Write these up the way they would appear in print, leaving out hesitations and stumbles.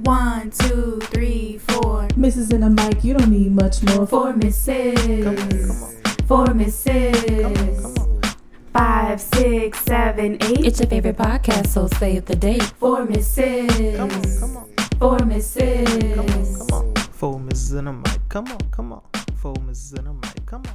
1, 2, 3, 4. Mrs. and a mic, you don't need much more. 4 misses. Come on. 4 misses. Come on. 5, 6, 7, 8. It's your favorite podcast, so save the date. 4 misses. Come on. 4 misses. Come on. 4 misses and a mic. Come on. 4 misses and a mic. Come on.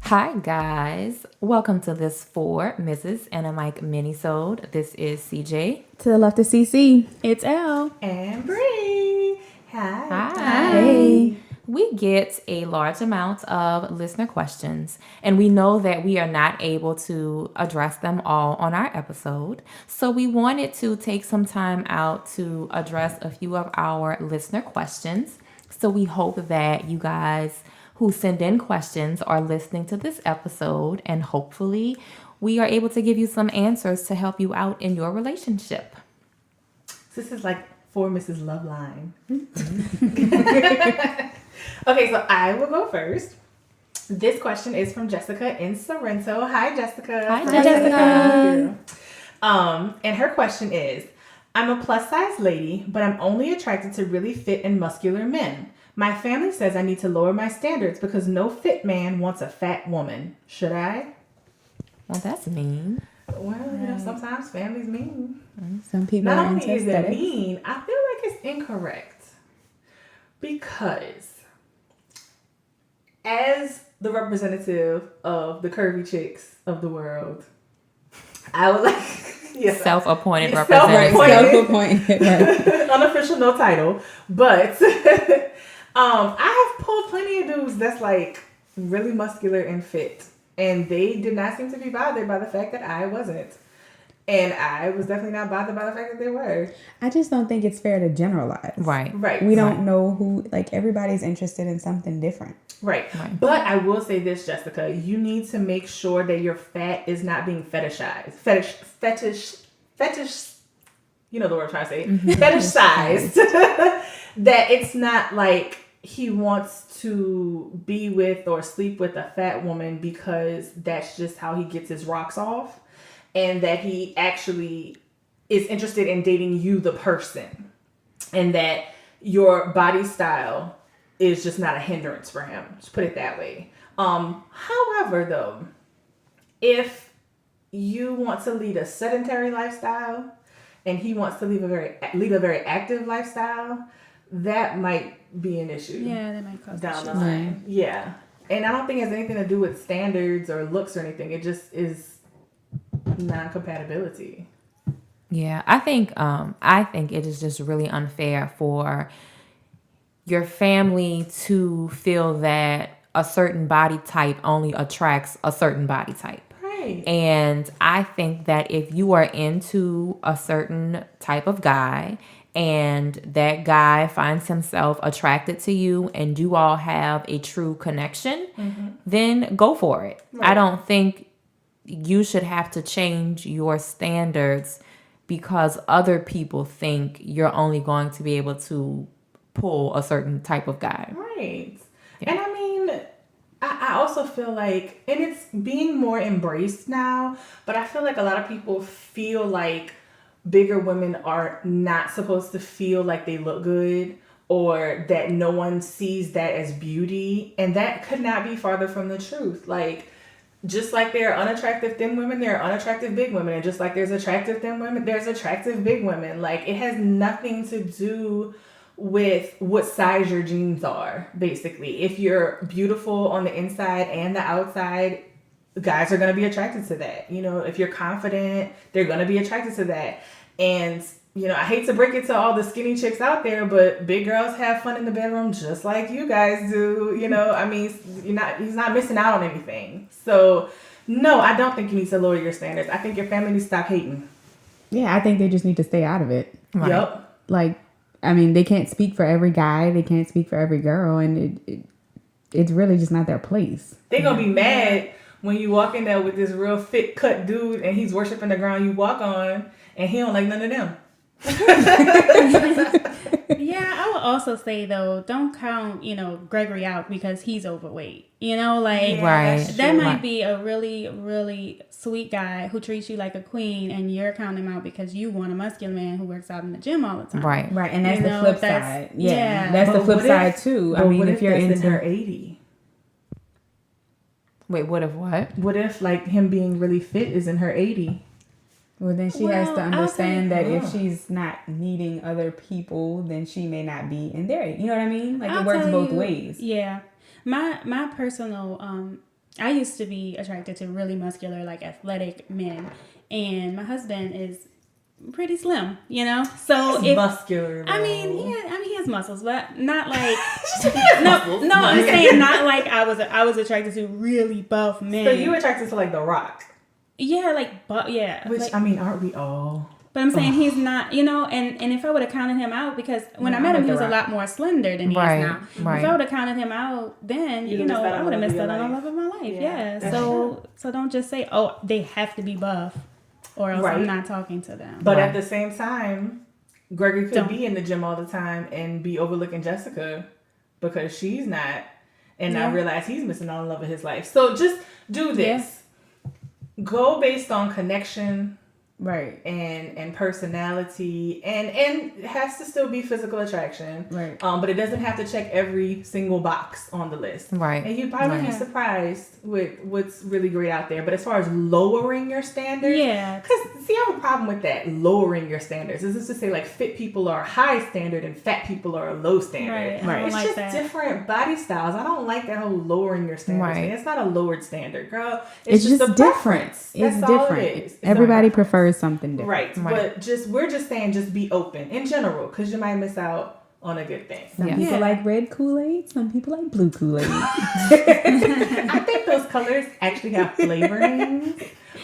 Hi, guys. Welcome to this 4 Mrs. and a Mic Minisode. This is CJ. To the left of CC. It's L. And Bree. Hi. Hey. We get a large amount of listener questions, and we know that we are not able to address them all on our episode. So we wanted to take some time out to address a few of our listener questions. So we hope that you guys who send in questions are listening to this episode, and hopefully we are able to give you some answers to help you out in your relationship. This is like 4 Mrs. Love Line. Okay, so I will go first. This question is from Jessica in Sorrento. Hi, Jessica. Hi, Jessica. And her question is, I'm a plus size lady, but I'm only attracted to really fit and muscular men. My family says I need to lower my standards because no fit man wants a fat woman. Should I? Well, that's mean. Well, you know, sometimes families mean. Some people Not are only into is it aesthetics. mean, I feel like it's incorrect. Because as the representative of the curvy chicks of the world, I would like... Yes, Self-appointed Yes, representative. Self-appointed, right? unofficial, no title. But I have pulled plenty of dudes that's like really muscular and fit. And they did not seem to be bothered by the fact that I wasn't. And I was definitely not bothered by the fact that they were. I just don't think it's fair to generalize. Right. We don't know who, like, everybody's interested in something different. Right. But I will say this, Jessica. You need to make sure that your fat is not being fetishized. Fetish, you know the word I'm trying to say. Fetishized. That it's not like he wants to be with or sleep with a fat woman because that's just how he gets his rocks off. And that he actually is interested in dating you, the person. And that your body style is just not a hindrance for him. Just put it that way. However, though, if you want to lead a sedentary lifestyle and he wants to lead a very active lifestyle, that might be an issue. Yeah, that might cause down the issues. line. Yeah. And I don't think it has anything to do with standards or looks or anything. It just is non-compatibility. Yeah, I think it is just really unfair for your family to feel that a certain body type only attracts a certain body type. Right. And I think that if you are into a certain type of guy and that guy finds himself attracted to you and you all have a true connection, then go for it. Right. I don't think you should have to change your standards because other people think you're only going to be able to pull a certain type of guy. Right. Yeah. And I mean, I also feel like, and it's being more embraced now, but I feel like a lot of people feel like bigger women are not supposed to feel like they look good or that no one sees that as beauty. And that could not be farther from the truth. Like, just like there are unattractive thin women, there are unattractive big women. And just like there's attractive thin women, there's attractive big women. Like, it has nothing to do with what size your jeans are, basically. If you're beautiful on the inside and the outside, guys are going to be attracted to that. You know, if you're confident, they're going to be attracted to that. And, you know, I hate to break it to all the skinny chicks out there, but big girls have fun in the bedroom just like you guys do. You know, I mean, he's not missing out on anything. So, no, I don't think you need to lower your standards. I think your family needs to stop hating. Yeah, I think they just need to stay out of it. Right. Yep. Like, I mean, they can't speak for every guy. They can't speak for every girl. And it's really just not their place. They're going to be mad when you walk in there with this real fit cut dude and he's worshiping the ground you walk on and he don't like none of them. Yeah, Yeah, I would also say though, don't count, Gregory out because he's overweight. Like Right. that might Right. be a really, really sweet guy who treats you like a queen, and you're counting him out because you want a muscular man who works out in the gym all the time. Right. Right, and that's the flip side. side. Yeah, But that's the flip what if- side too. I but mean, what if you're that's in into her 80? Wait, what if what? What if like him being really fit is in her 80? Well, then she has to Well, I'll understand tell that you- if she's not needing other people, then she may not be in there. You know what I mean? Like I'll it works tell both you, ways. Yeah. My personal I used to be attracted to really muscular, like athletic men. And my husband is pretty slim, So He's muscular. I mean, though. he has muscles, but not like muscles. no. I'm saying not like I was attracted to really buff men. So you attracted to like The Rock, yeah, like but yeah, which like, I mean, aren't we all? but I'm saying he's not, and if I would have counted him out, because when I Yeah, met I'm him, with he was The a Rock. lot more slender than he Right, is now. right. If I would have counted him out, then You'd have missed out I on would have the love missed of out your on the life. love of my life. Yeah, Yeah. that's So don't just say, oh, they have to be buff, or else Right. I'm not talking to them. But Right. at the same time, Gregory could Don't. be in the gym all the time and be overlooking Jessica because she's not, and not Yeah. realize he's missing out on the love of his life. So just do this. Go based on connection Right. and personality, and it has to still be physical attraction. Right. But it doesn't have to check every single box on the list. Right. And you'd probably be Right. surprised with what's really great out there. But as far as lowering your standards, Yeah. because see, I have a problem with that. Lowering your standards. Is this to say like fit people are high standard and fat people are a low standard? Right. I don't It's like just that. different body styles. I don't like that whole lowering your standards. Right. Thing. It's not a lowered standard, girl. It's just a different. preference. It's That's all different. it is. It's not Everybody a preference. prefers something different. Right. Right. But we're just saying just be open in general because you might miss out on a good thing. Some Yeah. people Yeah. like red Kool-Aid. Some people like blue Kool-Aid. I think those colors actually have flavor names,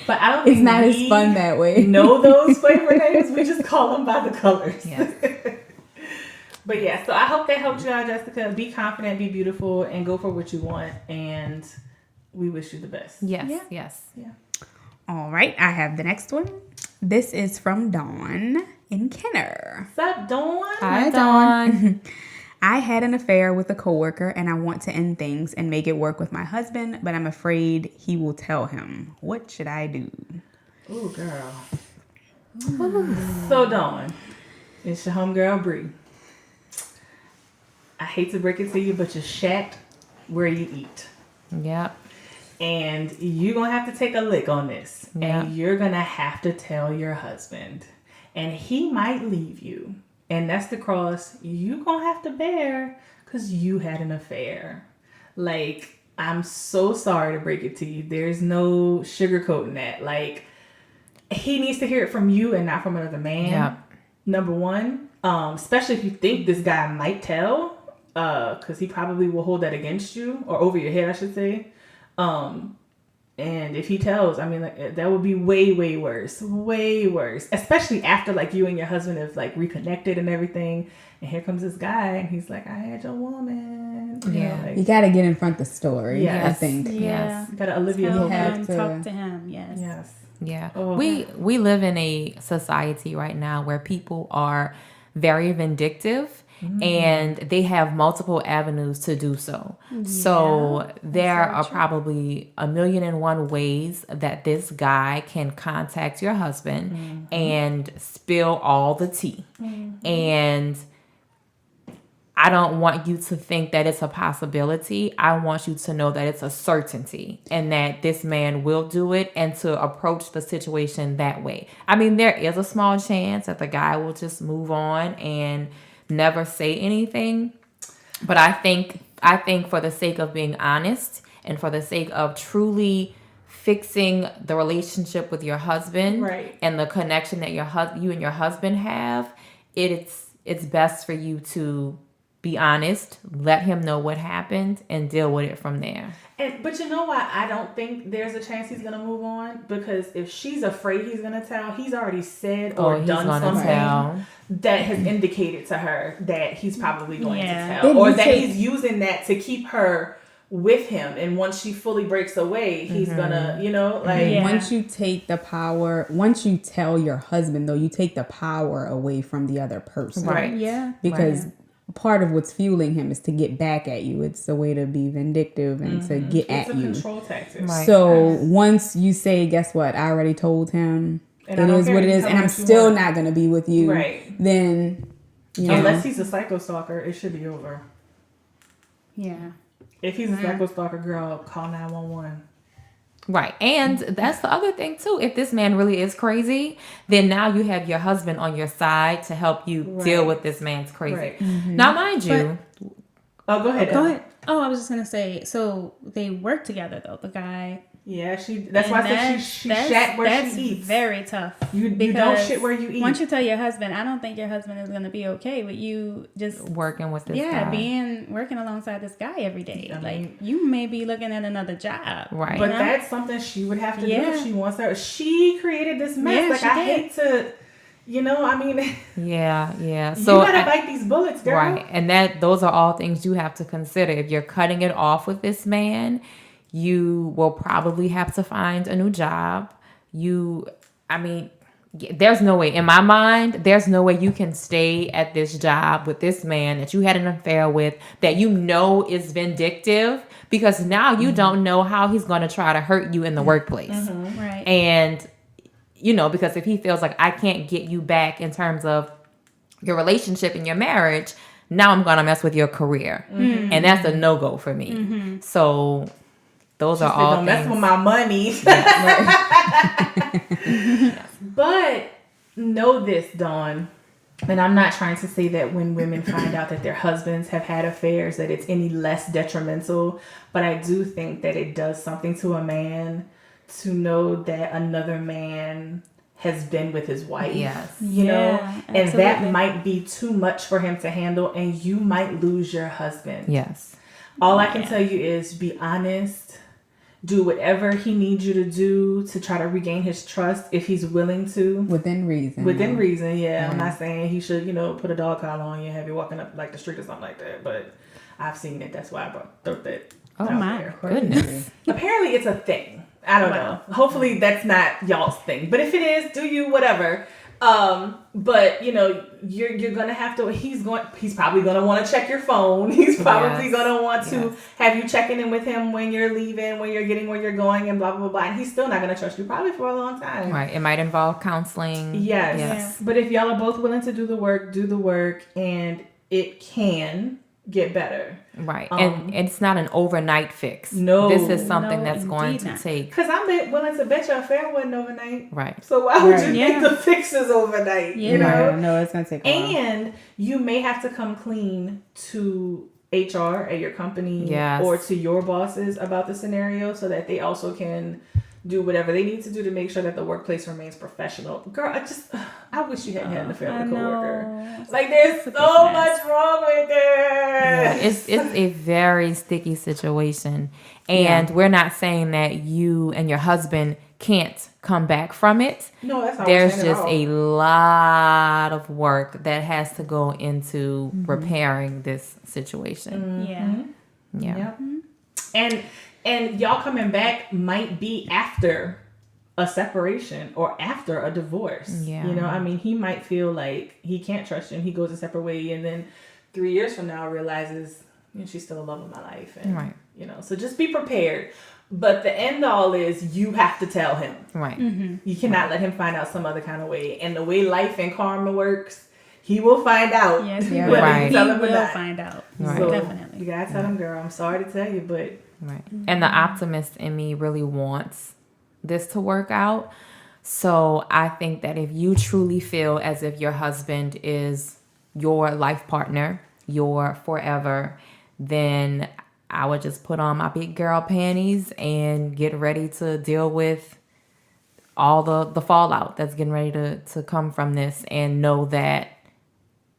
but I don't It's think not as we fun that way. know those flavor names. We just call them by the colors. Yes. But yeah, so I hope that helped you out, Jessica. Be confident, be beautiful, and go for what you want. And we wish you the best. Yes. Yeah. Yes. All right, I have the next one. This is from Dawn in Kenner. What's up, Dawn? Hi, Dawn. I had an affair with a coworker and I want to end things and make it work with my husband, but I'm afraid he will tell him. What should I do? Ooh, girl. So, Dawn, it's your homegirl, Bree. I hate to break it to you, but you're shacked where you eat. Yep. And you're going to have to take a lick on this. Yeah. And you're going to have to tell your husband. And he might leave you. And that's the cross you're going to have to bear because you had an affair. Like, I'm so sorry to break it to you. There's no sugarcoating that. Like, he needs to hear it from you and not from another man. Yeah. Number one, especially if you think this guy might tell, because he probably will hold that against you or over your head, I should say. And if he tells, I mean, like, that would be way, way worse, especially after like you and your husband have like reconnected and everything. And here comes this guy and he's like, I had your woman. You Yeah. know, like, You got to get in front of the story, Yes. I think. Yeah. you gotta Olivia Tell Pope have it. him, to- talk to him. Yes. Yes. Yeah. Oh. We live in a society right now where people are very vindictive and they have multiple avenues to do so. So there are probably 1,000,001 ways that this guy can contact your husband and spill all the tea. And I don't want you to think that it's a possibility. I want you to know that it's a certainty and that this man will do it and to approach the situation that way. I mean, there is a small chance that the guy will just move on and never say anything. But I think for the sake of being honest and for the sake of truly fixing the relationship with your husband Right. and the connection that you and your husband have, it's best for you to be honest, let him know what happened, and deal with it from there. But you know why I don't think there's a chance he's gonna move on? Because if she's afraid he's gonna tell, he's already said or He's done gonna something tell. that has indicated to her that he's probably going Yeah. to tell, Then or you that take- he's using that to keep her with him. And once she fully breaks away, he's gonna, like. Yeah. Once you take the power, once you tell your husband, though, you take the power away from the other person. Right. Yeah. Because part of what's fueling him is to get back at you. It's a way to be vindictive and to get It's at a you. control tactic. Right. So once you say, guess what, I already told him And I it don't is care what it is, how and I'm much you still want. not going to be with you, Right. then, you know. Unless he's a psycho stalker, it should be over. Yeah. If he's a psycho stalker, girl, call 911. Right. And that's the other thing too. If this man really is crazy, then now you have your husband on your side to help you deal Right. with this man's crazy. Right. Now, mind you, Oh, go ahead. Go Ella. ahead. Oh, I was just gonna say. So they work together though. The guy. Yeah, that's why I said she that's- shat where that's she eats. very tough. You don't because shit where you eat. Once you tell your husband, I don't think your husband is gonna be okay with you just working with this guy. working alongside this guy every day. I Like mean- you may be looking at another job. Right. But you know? that's something she would have to do Yeah. if she wants her. She created this mess. Yeah, like, she I did. hate to, I mean, Yeah. you So gotta bite these bullets, girl. right. And those are all things you have to consider. If you're cutting it off with this man, you will probably have to find a new job. There's no way, in my mind, there's no way you can stay at this job with this man that you had an affair with, that you know is vindictive, because now you don't know how he's going to try to hurt you in the workplace. Right. And, because if he feels like I can't get you back in terms of your relationship and your marriage, now I'm going to mess with your career. And that's a no-go for me. So those are all Don't things. mess with my money. But know this, Dawn, and I'm not trying to say that when women find out that their husbands have had affairs that it's any less detrimental, but I do think that it does something to a man to know that another man has been with his wife. Yes. You know, Yeah, and that absolutely. might be too much for him to handle, and you might lose your husband. Yes. All I can tell you is be honest. Do whatever he needs you to do to try to regain his trust if he's willing to. Within reason. Within reason, yeah. I'm not saying he should, put a dog collar on you and have you walking up like the street or something like that. But I've seen it. That's why I thought that. Oh, out my there. goodness. Apparently, it's a thing. I don't know. Hopefully, that's not y'all's thing. But if it is, do you whatever. But you're gonna have to. He's probably gonna want to check your phone. He's probably gonna want to have you checking in with him when you're leaving, when you're getting where you're going, and blah blah blah. And he's still not gonna trust you probably for a long time. Right. It might involve counseling. Yes. But if y'all are both willing to do the work, and it can get better. Right. And it's not an overnight fix. No. This is something No, that's going indeed to not. take. Because I'm willing to bet your affair wasn't overnight. Right. So why would Right. you Yeah. think the fix is overnight? Yeah. You know? Right. No, it's going to take a while. And you may have to come clean to HR at your company Yes. or to your bosses about the scenario so that they also can do whatever they need to do to make sure that the workplace remains professional. Girl, I wish you hadn't had an affair with a coworker. Like, there's so much wrong with it. It's a very sticky situation. And we're not saying that you and your husband can't come back from it. No, that's not There's what I'm saying just at all. a lot of work that has to go into repairing this situation. Yeah. Yeah. Yep. And y'all coming back might be after a separation or after a divorce. Yeah. He might feel like he can't trust you and he goes a separate way, and then 3 years from now realizes she's still the love of my life. And, Right. So just be prepared. But the end all is you have to tell him. Right. You cannot let him find out some other kind of way. And the way life and karma works, he will find out. Yes, he Yeah. will. Right. He Tell him or will not. find out. Right. So Definitely. you gotta tell him, girl, I'm sorry to tell you, but Right. And the optimist in me really wants this to work out. So I think that if you truly feel as if your husband is your life partner, your forever, then I would just put on my big girl panties and get ready to deal with all the fallout that's getting ready to come from this, and know that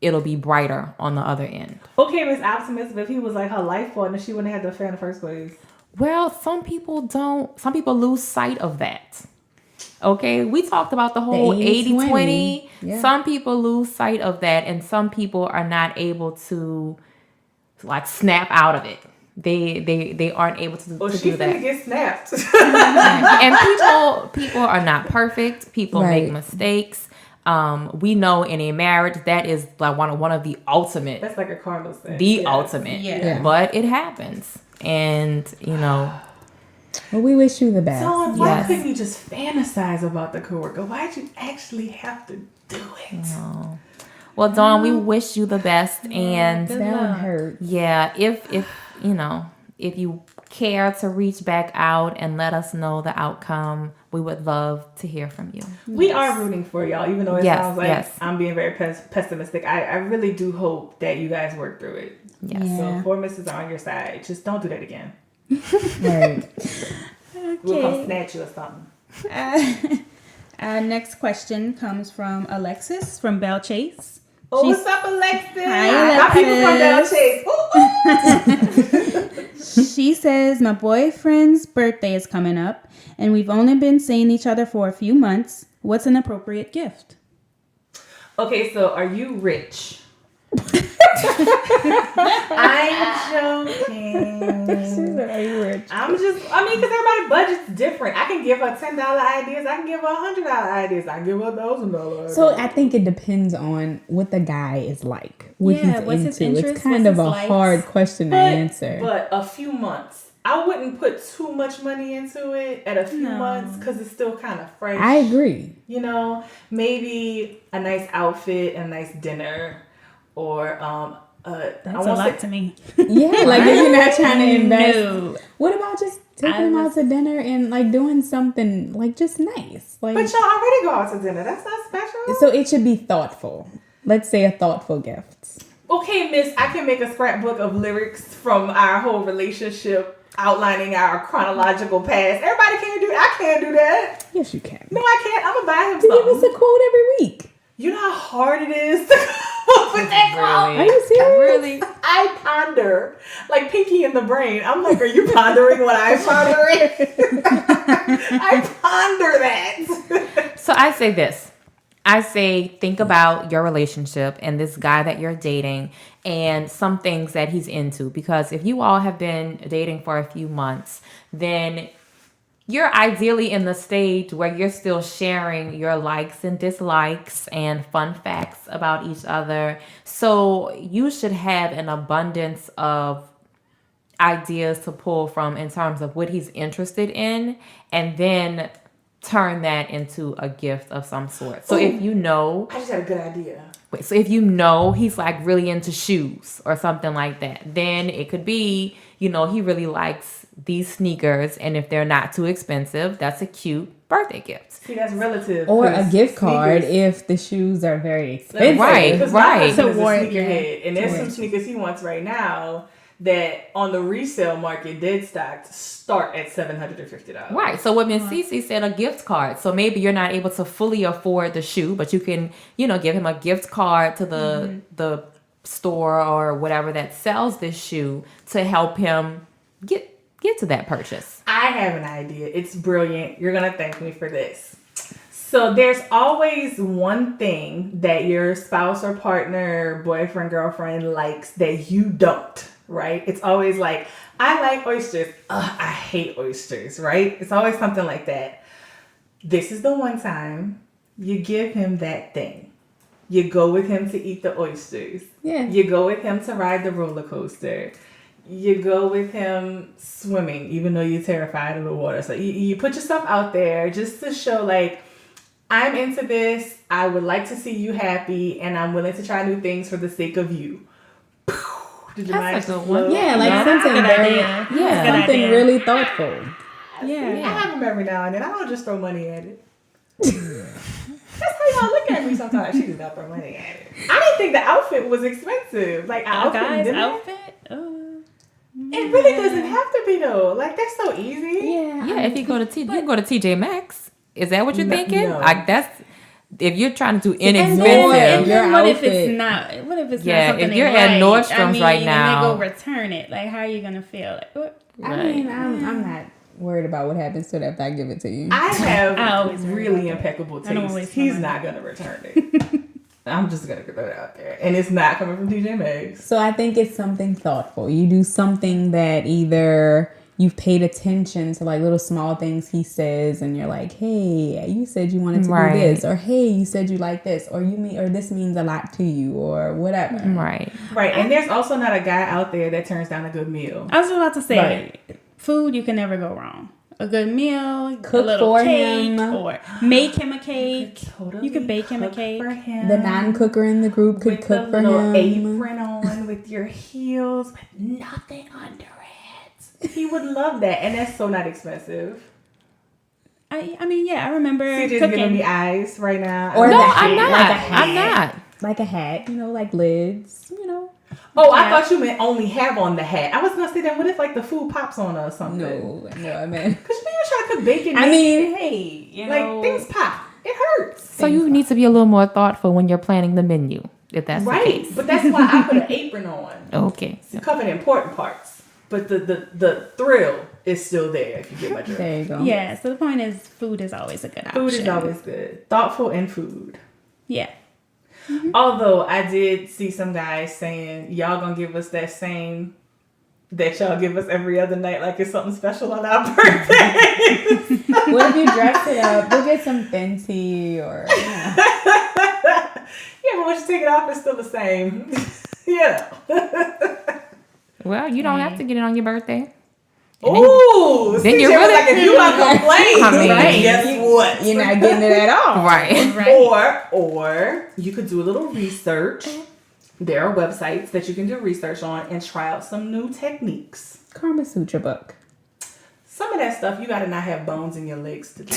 it'll be brighter on the other end. okay, Miss Optimist, but if he was like her life partner, she wouldn't have had the affair in the first place. Well, some people lose sight of that. Okay, we talked about the whole 80-20. Yeah. Some people lose sight of that, and some people are not able to like snap out of it. They aren't able to Well, do she that. finna get snapped. And people are not perfect. People make Right. mistakes. We know in a marriage that is like one of the ultimate, That's like a cardinal sin. the Yes. ultimate. Yeah. But it happens, and Well, we wish you the best. So why Yes. couldn't you just fantasize about the coworker? Why'd you actually have to do it? well, Dawn, we wish you the best, and good That would luck. hurt. yeah, if you care to reach back out and let us know the outcome, we would love to hear from you. We are rooting for y'all, even though it Yes, sounds like yes. I'm being very pessimistic. I really do hope that you guys work through it. Yes. Yeah. So poor Mrs. are on your side. Just don't do that again. Right. We'll come Okay. snatch you or something. Our next question comes from Alexis from Bell Chase. Oh, She's- what's up, Alexis? Hi, Our people from Bell Alexis. Chase. She says, my boyfriend's birthday is coming up, and we've only been seeing each other for a few months. What's an appropriate gift? Okay, so are you rich? I'm joking. Are you rich? Because everybody's budget's different. I can give her $10 ideas. I can give her $100 ideas. I can give her $1,000 ideas. So I think it depends on what the guy is like, what Yeah, he's what's into. his interest, It's kind what's of his a likes. hard question to answer. But a few months. I wouldn't put too much money into it at a few months because it's still kind of fresh. I agree. You know, maybe a nice outfit, a nice dinner, or That's a lot to me. Yeah, like if you're not trying to invest. No. What about just taking him out to dinner and like doing something like just nice? Like, But y'all already go out to dinner. That's not special. so it should be thoughtful. Let's say a thoughtful gift. Okay, miss, I can make a scrapbook of lyrics from our whole relationship outlining our chronological past. Everybody can't do that. I can't do that. Yes, you can. No, I can't. I'm going to buy him Give us something. a quote every week. You know how hard it is to come up with that quote? Are you serious? Really? I ponder, like Pinky in the Brain. I'm like, are you pondering what I'm pondering? I ponder that. So I say this. I say, think about your relationship and this guy that you're dating and some things that he's into. Because if you all have been dating for a few months, then you're ideally in the stage where you're still sharing your likes and dislikes and fun facts about each other. So you should have an abundance of ideas to pull from in terms of what he's interested in, and then turn that into a gift of some sort. So if you know, I just had a good idea. so if you know he's like really into shoes or something like that, then it could be, he really likes these sneakers, and if they're not too expensive, that's a cute birthday gift. See, that's relative. Or a 'cause gift card sneakers- if the shoes are very expensive. Right, Because my right. husband is a So, sneakerhead, and there's some sneakers he wants right now that on the resale market, dead stocked, start at $750. Right. So what Miss Cece said, a gift card. So maybe you're not able to fully afford the shoe, but you can, give him a gift card to the store or whatever that sells this shoe to help him get to that purchase. I have an idea. It's brilliant. You're going to thank me for this. So there's always one thing that your spouse or partner, boyfriend, girlfriend likes that you don't, right? It's always like, I like oysters. Ugh, I hate oysters, right? It's always something like that. This is the one time you give him that thing. You go with him to eat the oysters. Yeah. You go with him to ride the roller coaster. You go with him swimming, even though you're terrified of the water. So you put yourself out there just to show, like, I'm into this. I would like to see you happy, and I'm willing to try new things for the sake of you. Did your mind That's a good explode? one. Yeah, like Yeah. something Good very, idea. Yeah. Good something idea. really thoughtful. I Yeah. have them every now and then. I don't just throw money at it. That's how y'all look at me sometimes. She does not throw money at it. I didn't think the outfit was expensive. Like, A outfit guy's dinner. outfit? It really doesn't have to be though. Like, that's so easy. Yeah. Yeah, if you go to you can go to TJ Maxx. Is that what you're No, thinking? no. Like that's if you're trying to do And inexpensive. your What if outfit. it's not? What if it's Yeah, not something if you're they at like? Nordstrom's right and now- they go return it. Like, how are you gonna feel? Like, what? I mean, I'm not worried about what happens to it after I give it to you. I have I always worry really about that. impeccable I don't taste. waste my He's money. not gonna return it. I'm just gonna throw it out there, and it's not coming from TJ Maxx. So I think it's something thoughtful. You do something that either you've paid attention to like little small things he says, and you're like, hey, you said you wanted to Right. do this, or hey, you said you like this, or this means a lot to you, or whatever. Right. Right, and there's also not a guy out there that turns down a good meal. I was about to say, Right. food, you can never go wrong. A good meal, Cook a little for cake, him. or make him a cake. Totally You could bake him a cook cake. for him. The non-cooker in the group could with cook the for little him. apron on with your heels, with nothing under it. He would love that, and that's so not expensive. I mean, yeah, I remember CJ's cooking. giving me eyes right now. Or No, the I'm hat, not. like a hat. I'm not. Like a hat, like lids, Oh, I thought you meant only have on the hat. I was gonna say that. What if like the food pops on us or something? No, I mean, Because you try to cook bacon. I mean, hey, like things pop. It hurts. So you need to be a little more thoughtful when you're planning the menu, if that's the Right, case. but that's why I put an apron on. Okay. To cover the important parts, but the thrill is still there. If you get my drift. there you go. Yeah, so the point is, food is always a good option. Food is always good. Thoughtful and food. Yeah. Although I did see some guys saying, y'all gonna give us that same that y'all give us every other night like it's something special on our birthday. What if you dress it up? Go get some Fenty or Yeah, but once you take it off, it's still the same. Yeah. Well, you don't have to get it on your birthday. Ooh, then CJ you're was really- like, if you not complaining, I mean, right, guess what? you're not getting it at all. Right. Or you could do a little research. There are websites that you can do research on and try out some new techniques. Karma Sutra book. Some of that stuff you gotta not have bones in your legs to do.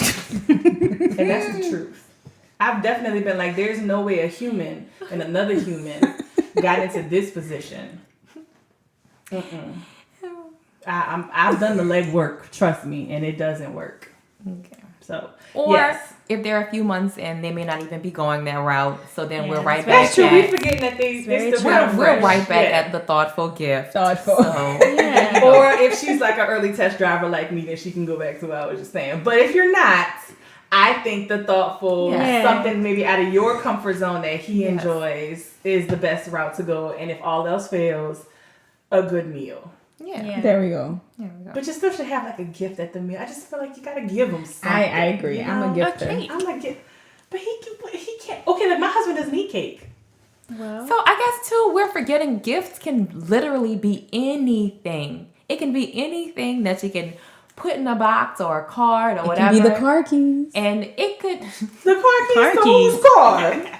And that's the truth. I've definitely been like, there's no way a human and another human got into this position. I've done the leg work, trust me, and it doesn't work. Okay. So, Or yes. if they're a few months in, they may not even be going that route. So then Yeah, we're right that's back That's true. We at forgetting that they very still true. kind of we're fresh. right back Yeah. at the thoughtful gift. Thoughtful. So Yeah. Or if she's like an early test driver like me, then she can go back to what I was just saying. But if you're not, I think the thoughtful, Yeah. something maybe out of your comfort zone that he Yes. enjoys is the best route to go. And if all else fails, a good meal. yeah. There we go. There we go. But you still should have like a gift at the meal. I just feel like you gotta give him something. I agree. you I'm a know? gifter. cake. I'm a gift. But he can't. Okay, like my husband doesn't eat cake. Well, So I guess too, we're forgetting gifts can literally be anything. It can be anything that you can put in a box or a card or It whatever. can be the car keys. And it could The car Car keys to keys. whose car?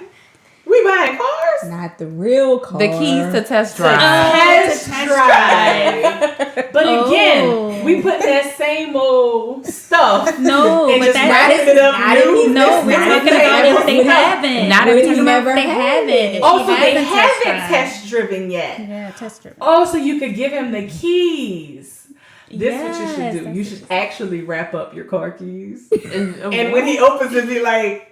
We buying cars? Not the real car. the keys to test drive. Test drive. But Oh. again, we put that same old stuff. no, and but just that's wrapping it up not new. even- no. That's We're not talking even- about if they What if- haven't. Not We're if talking you about never if they had haven't. it. If Oh, she so they hasn't haven't drive. test driven yet. Yeah, test drive. Oh, so you could give him the keys. This is what you Yes, should do. that's You what should you actually wrap up your car keys. And And when he opens it, be like,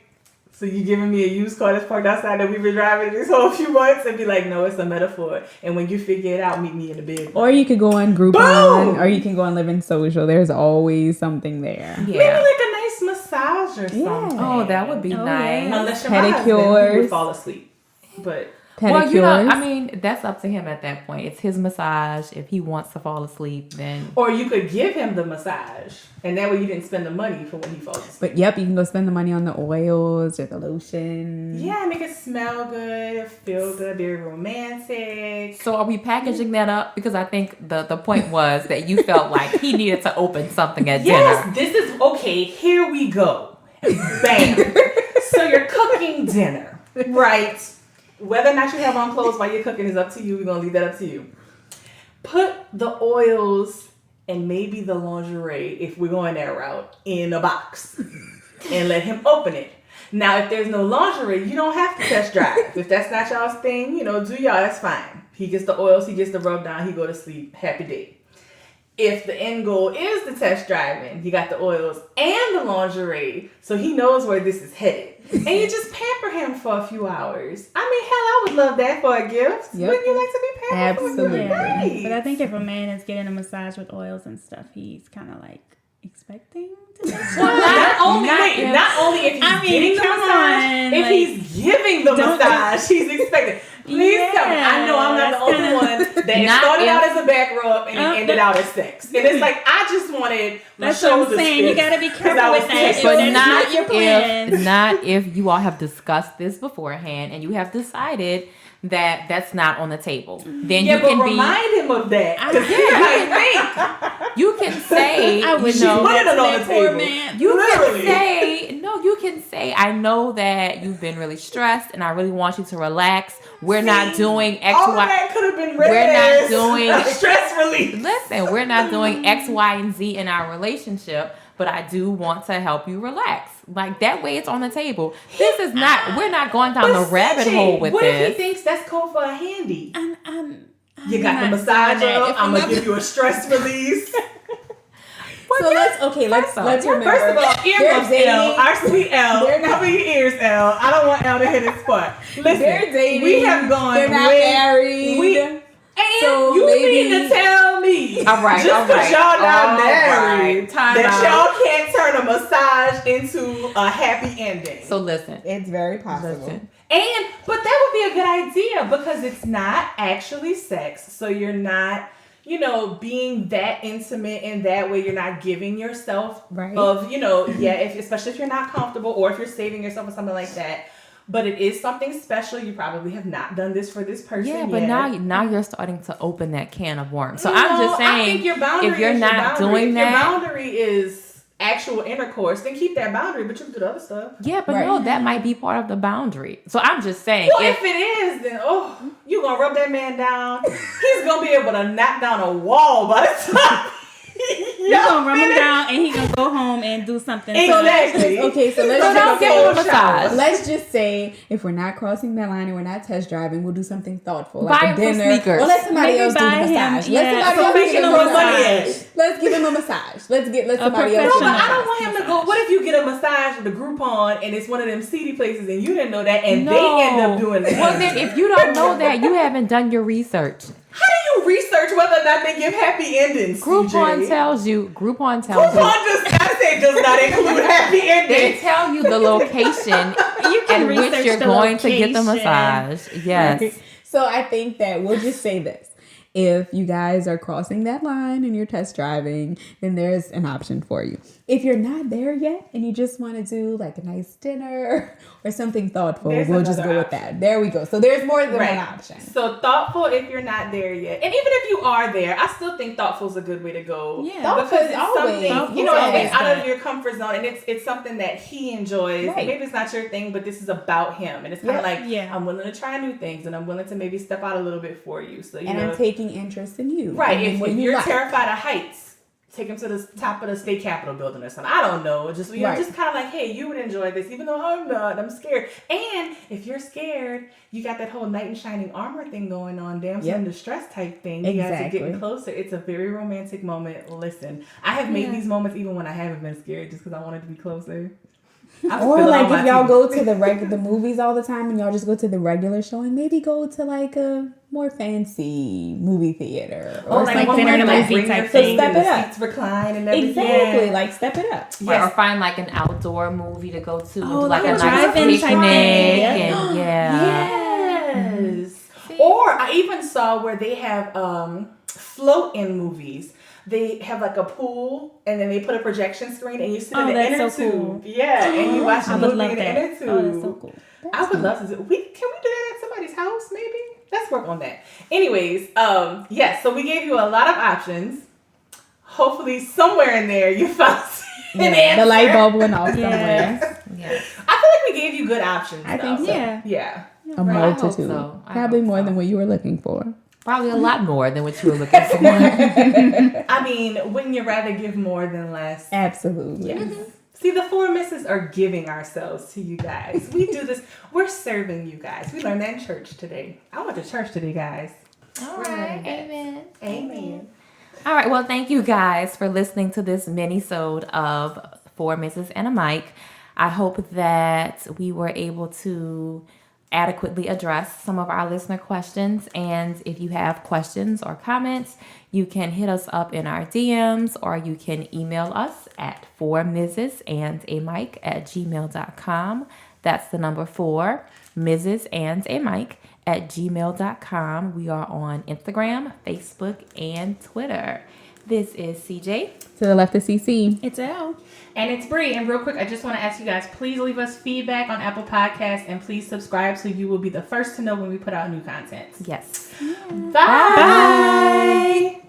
so you giving me a used car that's parked outside that we've been driving this whole few months? And be like, no, it's a metaphor. And when you figure it out, meet me in the big one. Or you could go on Boom! Groupon, or you can go on Living Social. There's always something there. Maybe yeah. like a nice massage or something. Oh, that would be Oh, nice. yeah. Unless you're my husband, who Pedicures. would fall asleep. But Pedicures. Well, you know, I mean, that's up to him at that point. It's his massage. If he wants to fall asleep, then or you could give him the massage, and that way you didn't spend the money for when he falls asleep. But yep, you can go spend the money on the oils or the lotion. Yeah, make it smell good, feel good, be romantic. So are we packaging that up? Because I think the point was that you felt like he needed to open something at Yes, dinner. this is okay. Here we go. Bam. So you're cooking dinner, right? Whether or not you have on clothes while you're cooking is up to you. We're gonna leave that up to you. Put the oils and maybe the lingerie, if we're going that route, in a box and let him open it. Now, if there's no lingerie, you don't have to test drive. If that's not y'all's thing, do y'all, that's fine. He gets the oils, he gets the rub down, he go to sleep, happy day. If the end goal is the test driving, he got the oils and the lingerie, so he knows where this is headed. And you just pamper him for a few hours. I mean, hell, I would love that for a gift. Yep. Wouldn't you like to be pampered for a Absolutely. good Yeah. night? But I think if a man is getting a massage with oils and stuff, he's kind of like expecting to test Well, drive. not only if he's I mean, getting the come massage, on, if like, he's giving the don't- massage, he's expecting. Please tell me. I know I'm not the only one that it started out as a back rub and it ended out as sex. And it's like, I just wanted my That's what I'm shoulders saying. You fixed gotta be 'cause careful I was with that. pissed. But That's not not your plan. not if you all have discussed this beforehand and you have decided that that's not on the table. Then Yeah, you but can remind him of that. 'Cause he might think. you can say, I wish you know, put it on that the poor table. man. you Literally. can say, no, you can say, I know that you've been really stressed and I really want you to relax. We're not doing X, All of Y. that could have been We're not read doing- as stress relief. Listen, we're not doing X, Y, and Z in our relationship, but I do want to help you relax. Like that way it's on the table. This is not, we're not going down the rabbit CJ, hole with what if he this. thinks that's code for a handy? You I'm got the not massage doing that. up. If I'm I'm gonna give you a stress release. So let's remember. First of all, they're earmuffs, dating. L. Our sweet L. They're not- Cover your ears, L. I don't want L to hit his spot. Listen, They're dating. we have gone They're not way. married. And So you maybe- mean to tell me, All right, just all because right, y'all not all married, right. Time that out. y'all can't turn a massage into a happy ending. So listen, It's very possible. listen. But that would be a good idea because it's not actually sex. So you're not, being that intimate in that way. You're not giving yourself Right. of, especially if you're not comfortable or if you're saving yourself or something like that. But it is something special. You probably have not done this for this person Yeah, but yet. now you're starting to open that can of worms. So No, I'm just saying, I think your boundary if you're is your not boundary. doing if that, your boundary is actual intercourse, then keep that boundary, but you can do the other stuff. yeah, but Right. no, that might be part of the boundary. So I'm just saying, Well, if it is, then you gonna rub that man down. He's gonna be able to knock down a wall by the time You gonna run him down and he gonna go home and do something. Exactly. Okay, so so let's don't just give him a say, massage. let's just say if we're not crossing that line and we're not test driving, we'll do something thoughtful, Buy like him a some dinner. sneakers. Or let somebody Maybe else do the buy him, massage. yeah, Let somebody so else make do him the no money massage. at. Let's give him a massage. Let somebody professional. else No, do but the I don't massage. want him to go. What if you get a massage at the Groupon and it's one of them seedy places and you didn't know that and no. they end up doing that? Well, then if you don't know that, you haven't done your research. How do you research whether or not they give happy endings? Groupon CJ? tells you. Groupon does not include happy They endings. tell you the location You can in which research you're the going to get the location. massage. Yes. Right. So I think that we'll just say this. If you guys are crossing that line and you're test driving, then there's an option for you. If you're not there yet and you just want to do like a nice dinner or something thoughtful, There's we'll just another go with option. that. There we go. So there's more than Right. one option. So thoughtful if you're not there yet. And even if you are there, I still think thoughtful is a good way to go. Yeah. Thoughtful Because is it's always- something, thoughtful is it's out always of your comfort zone and it's something that he enjoys. Right. Maybe it's not your thing, but this is about him. And it's kind of Yeah. like, Yeah. I'm willing to try new things and I'm willing to maybe step out a little bit for you. So, And I'm taking interest in you. right. and If what you you're like. terrified of heights, take him to the top of the state capitol building or something. I don't know. Just, Right. just kind of like, hey, you would enjoy this, even though I'm not. I'm scared. And if you're scared, you got that whole knight in shining armor thing going on, damsel Yep. in distress type thing. You guys are Exactly. getting closer. It's a very romantic moment. Listen, I have made these moments even when I haven't been scared, just because I wanted to be closer. I Or feel it like on my if y'all teeth. go to the movies all the time and y'all just go to the regular showing, maybe go to like a more fancy movie theater Or like like one dinner where and they movie bring type your thing. thing Step and the it up. seats recline and everything. exactly Yeah. like step it up. Or find like an outdoor movie to go to, and Oh, do like like a a nice drive-in picnic, type thing. and Yes. Or I even saw where they have float-in movies. They have like a pool, and then they put a projection screen, and you sit in the that's inner so tube. cool. Yeah, and you watch the I would movie love in the that. inner tube. Oh, that's so cool. I would love to do. Can we do that at somebody's house? Maybe. Let's work on that. Anyways, yes. So we gave you a lot of options. Hopefully, somewhere in there you found an answer. The light bulb went off Yeah. somewhere. Yes. I feel like we gave you good options. I think though. so. Yeah. Yeah. A Right, I hope multitude. so. I Probably hope more so. than what you were looking for. Probably a lot more than what you were looking for. I mean, wouldn't you rather give more than less? Absolutely. Yes. See, the four misses are giving ourselves to you guys. We do this. We're serving you guys. We learned that in church today. I went to church today, guys. All right. Amen. Amen. All right. Well, thank you guys for listening to this mini-sode of Four Mrs. and a Mic. I hope that we were able to adequately address some of our listener questions. And if you have questions or comments, you can hit us up in our DMs or you can email us at 4mrsandamic@gmail.com. That's the number 4, Mrs. and a Mic gmail.com. We are on Instagram, Facebook, and Twitter. This is CJ. To the left of CC. It's L. And it's Bree. And real quick, I just want to ask you guys, please leave us feedback on Apple Podcasts and please subscribe so you will be the first to know when we put out new content. Yes. Bye.